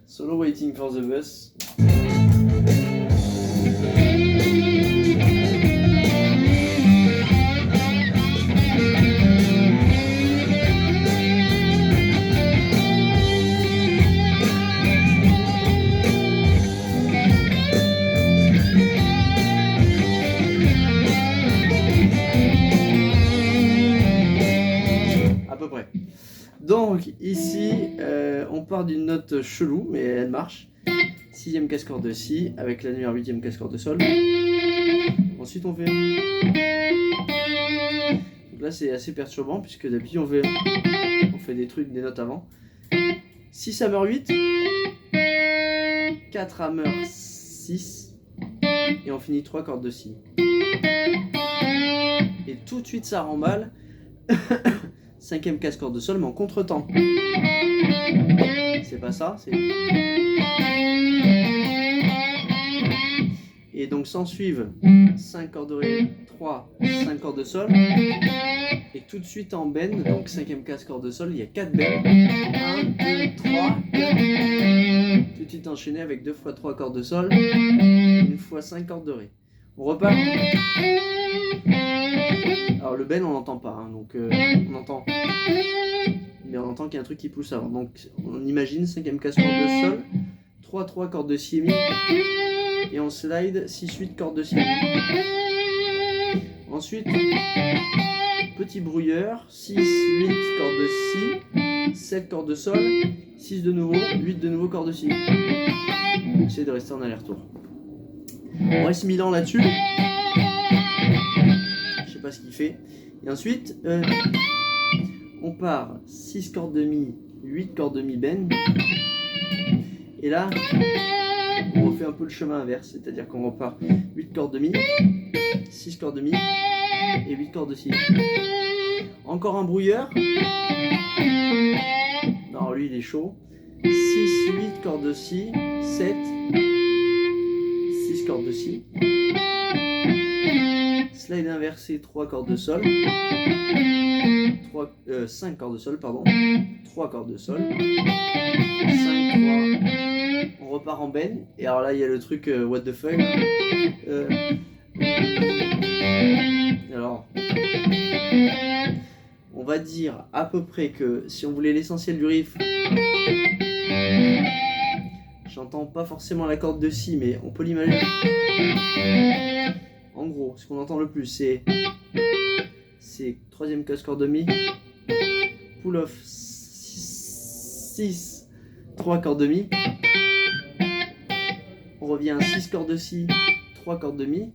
Solo Waiting for the Bus. À peu près. Donc ici, on part d'une note chelou, mais elle marche. 6e casse-corde de Si avec l'annulaire 8e casse-corde de Sol. Ensuite on fait. Donc là c'est assez perturbant puisque d'habitude on fait des trucs, des notes avant. 6 hammer 8, 4 hammer 6, et on finit 3 cordes de Si. Et tout de suite ça remballe. 5e casse-corde de Sol mais en contre-temps. C'est pas ça, c'est. Et donc s'en suivent 5 cordes de Ré, 3, 5 cordes de Sol. Et tout de suite en bend, donc 5e casse-corde de Sol, il y a 4 bends. 1, 2, 3, 4. Tout de suite enchaîné avec 2 fois 3 cordes de Sol, 1 fois 5 cordes de Ré. On repart. Alors le bend on n'entend pas, hein, donc on entend. Mais on entend qu'il y a un truc qui pousse avant. Donc on imagine 5e casse-corde de Sol, 3, 3 cordes de Si et Mi. Et on slide 6, 8 cordes de Si. Ensuite, petit brouilleur, 6, 8 cordes de Si, 7 cordes de Sol, 6 de nouveau, 8 de nouveau cordes de Si. Essayez de rester en aller-retour. On reste 1000 ans là-dessus. Je sais pas ce qu'il fait. Et ensuite, on part 6 cordes de Mi, 8 cordes de Mi bend. Et là, on refait un peu le chemin inverse, c'est-à-dire qu'on repart 8 cordes de Mi, 6 cordes de Mi et 8 cordes de Si. Encore un brouilleur. Non, lui il est chaud. 6, 8 cordes de Si, 7, 6 cordes de Si. Slide inversé, 3 cordes de Sol. 5 cordes de Sol, pardon. 3 cordes de Sol. 5, 3. On repart en bend. Et alors là, il y a le truc what the fuck. Alors, on va dire à peu près que si on voulait l'essentiel du riff, j'entends pas forcément la corde de Si, mais on peut l'imaginer. En gros, ce qu'on entend le plus, c'est 3e casse-corde de Mi, pull off 6, 3 cordes de Mi. On revient 6 cordes de Si, 3 cordes de Mi.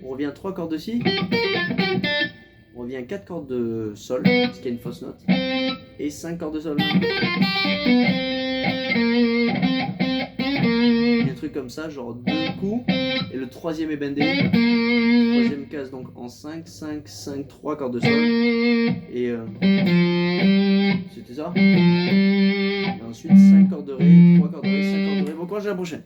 On revient 3 cordes de Si. On revient 4 cordes de Sol, ce qui est une fausse note. Et 5 cordes de Sol. Il y a un truc comme ça, genre 2 coups. Et le 3e est bendé. 3e case donc en 5, 5, 5, 3 cordes de Sol. Et c'était ça. Et ensuite 5 cordes de Ré, 3 cordes de Ré, 5 cordes de Ré. Bon courage à la prochaine.